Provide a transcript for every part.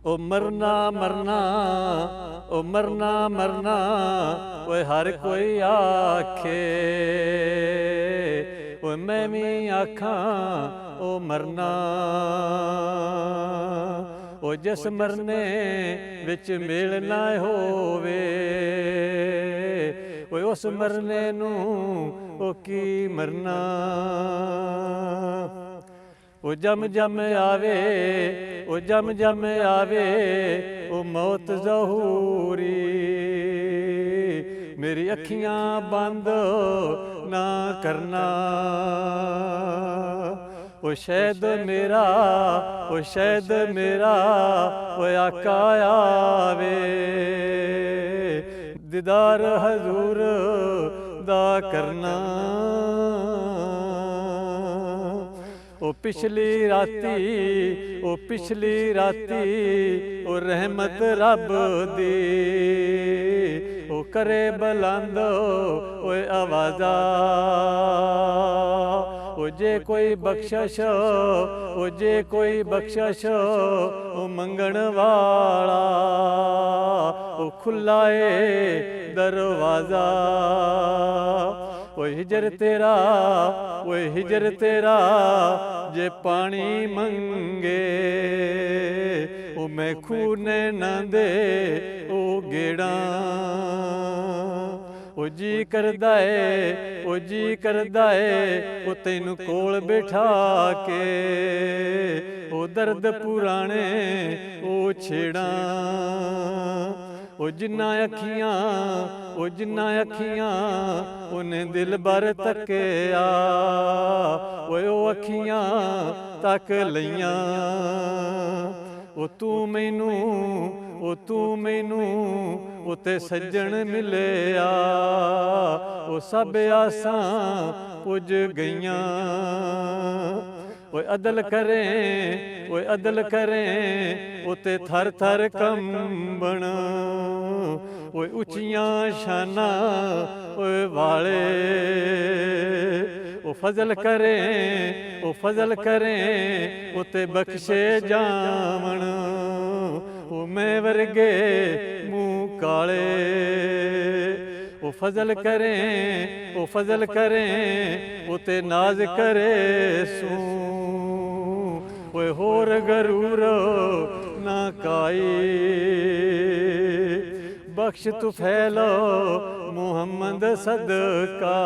ओ मरना मरना, ओ मरना मरना, ओए हर कोई आखे, ओ मैं भी आखां ओ मरना। ओ जिस मरने विच मेल ना होवे, ओए उस मरने नूं ओ की मरना। ओ जम जम आवे, ओ जम जम आवे, ओ मौत ज़हूरी, मेरी अखियां बंद ना करना। ओ शैद मेरा, ओ शैद मेरा, ओ आका आवे, दीदार हजूर दा करना। ओ पिछली राती, ओ पिछली राती, ओ रहमत रब दी, ओ करे बुलंद ओए आवाज़ा। ओ जे कोई बख्शश, ओ जे कोई बख्शश, ओ मंगण वाला, ओ खुला ए दरवाज़ा। ओए हिजर तेरा, ओए हिजर तेरा, जे पानी मंगे, ओ मैं खूने ना दे ओ गेड़ा। ओ जी करदा है, ओ जी करदा है, ओ तैनू कोल बिठा के, ओ दर्द पुराने ओ छेड़ा। ओ जिन्ना अखियां, ओ जिन्ना अखियां, उन्हें दिल भर तकिया, ओए ओ अखियां तक लईयां। ओ तू मैनू, ओ तू मैनू, ओ ते सज्जन मिलिया, ओ सब आसां पुज गईयां। ओए अदल करें, ओए अदल करें, ओ ते थर थर कंबण, ओए उचियां शानां ओए वाले। ओ फजल करें, ओ फजल करें, ओ ते बख्शे जावण, ओ मैं वर्गे मुँह काले। ओ फजल करें, ओ फजल करें, ओ ते नाज करे सूं, ओए होर गरूर ना काई। बख्श तू फैलो मुहम्मद सदका,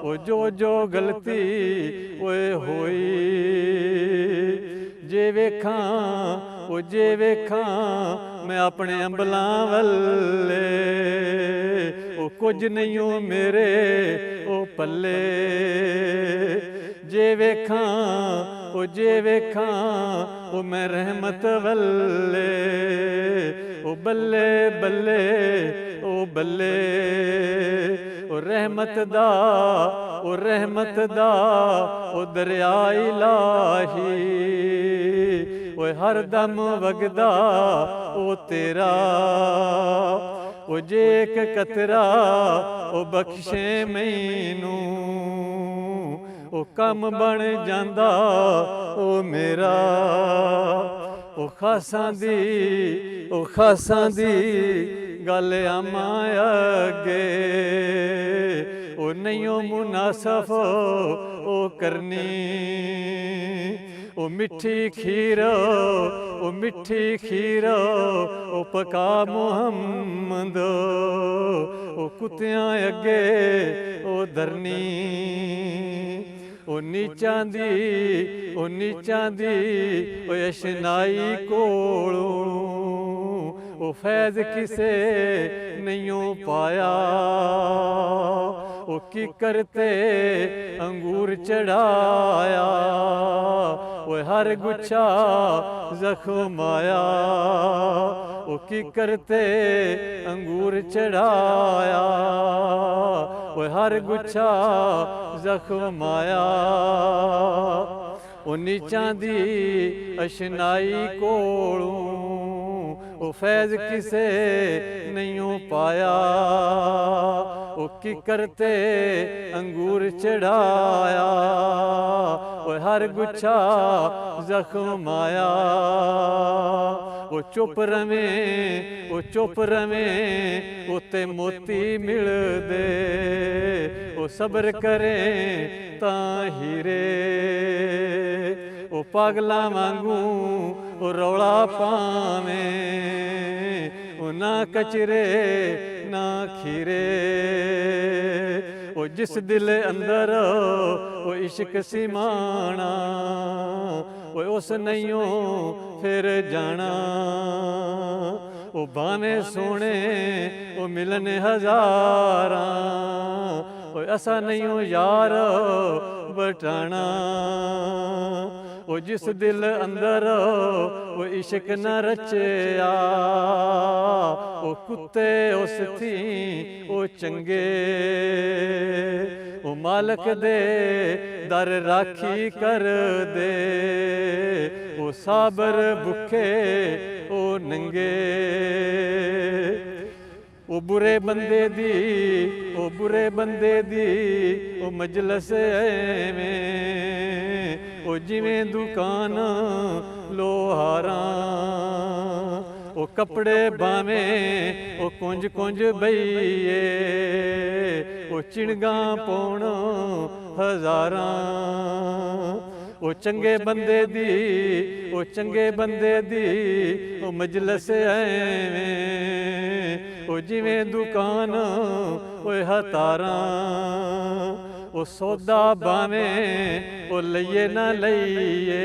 ओ जो जो गलती ओए होई, जे वेखां, ओ जे वेखां मैं अपने अंबलां वल्ले, ओ कुछ नहीं ओ मेरे ओ पल्ले। जे वेखां, ओ जे वेखां, ओ मैं रहमत वल्ले, ओ बल्ले बल्ले ओ बल्ले। ओ रहमत दा, ओ रहमत दा, ओ दरिया इलाही, ओए हर दम वगदा ओ तेरा। ओ जे एक कतरा ओ बख्शे मैनू, ओ कम बन जांदा ओ मेरा। ओ खासां दी, ओ खासां दी गल आमां अगे, ओ नहीं ओ मुनासफ ओ करनी। ओ मिठी खीर, ओ मिठी खीर, ओ पका मुहम्मद, ओ कुत्तियां अगे ओ धरनी। ओ नीचां दी, ओ नीचां दी, ओ अशनाई कोलों, ओ फैज़ किसे नहीं पाया। ओ की करते अंगूर चढ़ाया, ओ हर गुच्छा जख्म आया। ओ की करते अंगूर चढ़ाया, ओ हर गुच्छा जख्म आया। ओ नीचां दी अशनाई कोलों, ओ फैज़ किसे नहीं पाया। ओ की करते अंगूर चढ़ाया, ओ हर गुच्छा जख्म आया। ਉਹ ਚੁੱਪ ਰਵੇਂ, ਉਹ ਚੁੱਪ ਰਵੇਂ, ਉੱਤੇ ਮੋਤੀ ਮਿਲਦੇ, ਉਹ ਸਬਰ ਕਰੇ ਤਾਂ ਹੀਰੇ, ਉਹ ਪਾਗਲਾਂ ਵਾਂਗੂ ਉਹ ਰੌਲਾ ਪਾਵੇਂ, ਉਹ ਨਾ ਕਚਰੇ ਨਾ ਖੀਰੇ, ਉਹ ਜਿਸ ਦਿਲ ਅੰਦਰ ਉਹ ਇਸ਼ਕ ਸਿਮਾਣਾ, ਓਏ ਉਸ ਨਹੀਂਓ ਫਿਰ ਜਾਣਾ, ਉਹ ਬਾਵੇਂ ਸੋਹਣੇ ਉਹ ਮਿਲਣ ਹਜ਼ਾਰਾਂ, ਓਏ ਅਸਾਂ ਨਹੀਂਓ ਯਾਰ ਵਟਾਣਾ, ਉਹ ਜਿਸ ਦਿਲ ਅੰਦਰ ਉਹ ਇਸ਼ਕ ਨਾ ਰਚਿਆ, ਉਹ ਕੁੱਤੇ ਉਸ ਥੀ ਉਹ ਚੰਗੇ, ਉਹ ਮਾਲਕ ਦੇ ਦਰ ਰਾਖੀ ਕਰਦੇ, ਉਹ ਸਾਬਰ ਭੁੱਖੇ ਉਹ ਨੰਗੇ, ਉਹ ਬੁਰੇ ਬੰਦੇ ਦੀ, ਉਹ ਬੁਰੇ ਬੰਦੇ ਦੀ ਉਹ ਮਜਲਸ ਐਵੇਂ, ਉਹ ਜਿਵੇਂ ਦੁਕਾਨ ਲੋਹਾਰਾਂ, ਉਹ ਕੱਪੜੇ ਬਾਵੇਂ ਉਹ ਕੁੰਜ ਕੁੰਜ ਬਈਏ, ਉਹ ਚਿਣਗਾਂ ਪਾਉਣ ਹਜ਼ਾਰਾਂ, ਉਹ ਚੰਗੇ ਬੰਦੇ ਦੀ, ਉਹ ਚੰਗੇ ਬੰਦੇ ਦੀ ਉਹ ਮਜਲਸ ਐਵੇਂ, ਉਹ ਜਿਵੇਂ ਦੁਕਾਨ ਓਏ ਹਤਾਰਾਂ, ਉਹ ਸੌਦਾ ਬਾਵੇਂ ਉਹ ਲਈਏ ਨਾ ਲਈਏ,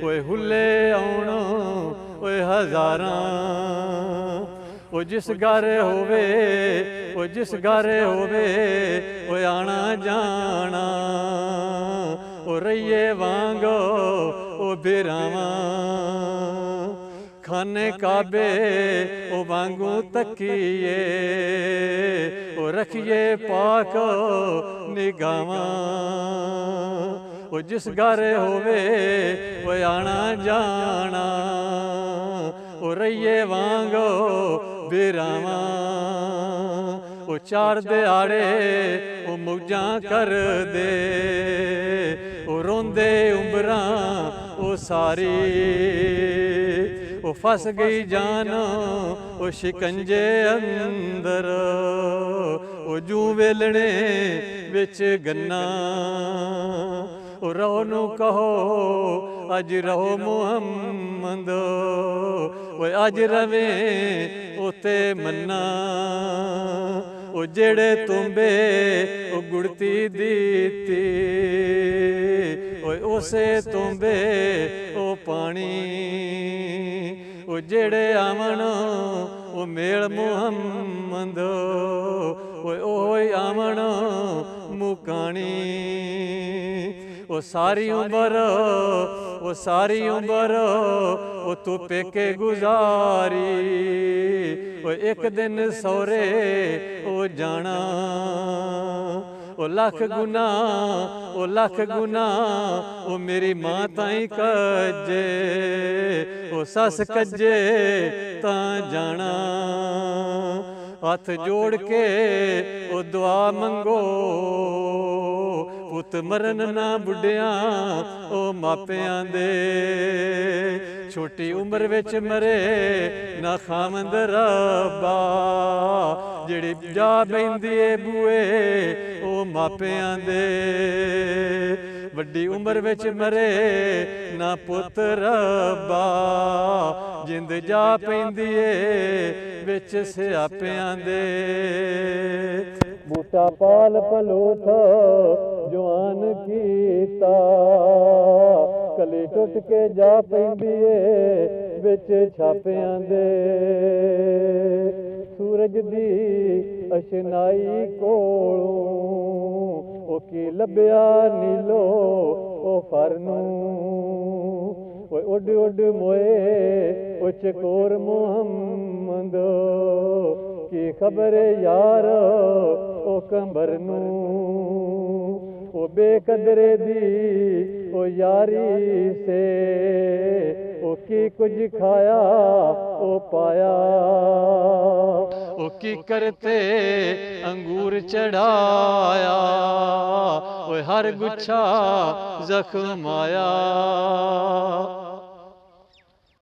ਓਏ ਹੁੱਲੇ ਆਉਣ ਓਏ ਹਜ਼ਾਰਾਂ, ਉਹ ਜਿਸ ਘਰ ਹੋਵੇ, ਉਹ ਜਿਸ ਘਰ ਹੋਵੇ ਓਏ ਆਣਾ ਜਾਣਾ, ਉਹ ਰਈਏ ਵਾਂਗ ਉਹ ਬਿਰਾਵਾਂ, ਖਾਨੇ ਕਾਬੇ ਉਹ ਵਾਂਗੂ ਤੱਕੀਏ, ਉਹ ਰਖੀਏ ਪਾਕ ਨਿਗਾਵਾਂ, ਉਹ ਜਿਸ ਘਰ ਹੋਵੇ ਉਹ ਆਣਾ ਜਾਣਾ, ਉਹ ਰਈਏ ਵਾਂਗ ਬਿਰਾਵਾਂ, ਉਹ ਚਾਰ ਦਿਹਾੜੇ ਉਹ ਮੌਜਾਂ ਕਰਦੇ, ਉਹ ਰੋਂਦੇ ਉਮਰਾਂ ਉਹ ਸਾਰੀ, ਉਹ ਫਸ ਗਈ ਜਾਨ ਉਹ ਸ਼ਿਕੰਜੇ ਅੰਦਰ, ਉਹ ਜੂ ਵੇਲਣੇ ਵਿੱਚ ਗੰਨਾ, ਉਹ ਰਹੋ ਨੂੰ ਕਹੋ ਅੱਜ ਰਹੋ ਮੁਹੰਮਦ, ਓਏ ਅੱਜ ਰਵੇ ਉਤੇ ਮੰਨਾ, ਉਹ ਜਿਹੜੇ ਤੁੰਬੇ ਉਹ ਗੁੜਤੀ ਦਿੱਤੀ, ਓਏ ਉਸੇ ਤੁੰਬੇ ਉਹ ਪਾਣੀ, ਉਹ ਜਿਹੜੇ ਆਵਣ ਉਹ ਮੇਲ ਮੁਹੰਮਦ, ਓਏ ਓਏ ਆਵਣ ਮੁਕਾਣੀ, ਉਹ ਸਾਰੀ ਉਮਰ, ਉਹ ਸਾਰੀ ਉਮਰ ਉਹ ਤੂੰ ਪੇਕੇ ਗੁਜ਼ਾਰੀ, ਉਹ ਇੱਕ ਦਿਨ ਸਹੁਰੇ ਉਹ ਜਾਣਾ, ਉਹ ਲੱਖ ਗੁਨਾ, ਉਹ ਲੱਖ ਗੁਨਾ ਉਹ ਮੇਰੀ ਮਾਂ ਤਾਈਂ ਕੱਜੇ, ਉਹ ਸੱਸ ਕੱਜੇ ਤਾਂ ਜਾਣਾ, ਹੱਥ ਜੋੜ ਕੇ ਉਹ ਦੁਆ ਮੰਗੋ, ਪੁੱਤ ਮਰਨ ਨਾ ਬੁੱਢਿਆਂ ਉਹ ਮਾਪਿਆਂ ਦੇ, ਛੋਟੀ ਉਮਰ ਵਿੱਚ ਮਰੇ ਨਾ ਖਾਵੰਦ ਰੱਬਾ, ਜਿਹੜੀ ਜਾ ਬੈਂਦੀ ਏ ਬੂਏ ਉਹ ਮਾਪਿਆਂ ਦੇ, ਵੱਡੀ ਉਮਰ ਵਿੱਚ ਮਰੇ ਨਾ ਪੁੱਤ ਰੱਬਾ, ਜਿੰਦ ਜਾ ਪੈਂਦੀ ਏ ਵਿੱਚ ਸਿਆਪਿਆਂ ਦੇ, ਬੂਟਾ ਪਾਲ ਪਲੋਥ ਜਵਾਨ ਕੀਤਾ, ਕਲੀ ਟੁੱਟ ਕੇ ਜਾ ਪੈਂਦੀ ਏ ਵਿੱਚ ਛਾਪਿਆਂ ਦੇ, ਸੂਰਜ ਦੀ ਅਸ਼ਨਾਈ ਕੋਲੋਂ ਉਹ ਕੀ ਲੱਭਿਆ ਨੀਲੋ ਉਹ ਫਰ ਨੂੰ, ਓਏ ਉੱਡ ਉੱਡ ਮੋਏ ਉਹ ਚਕੋਰ ਮੁਹੰਮਦ, ਕੀ ਖਬਰ ਯਾਰ ਉਹ ਕੰਬਰ ਨੂੰ, ਉਹ ਬੇਕਦਰੇ ਦੀ ਉਹ ਯਾਰੀ ਸੇ, ਉਹ ਕੀ ਕੁਝ ਖਾਇਆ ਉਹ ਪਾਇਆ, ਉਹ ਕੀ ਕਰਤੇ ਅੰਗੂਰ ਚੜਾਇਆ, ਓਏ ਹਰ ਗੁੱਛਾ ਜ਼ਖਮ ਆਇਆ,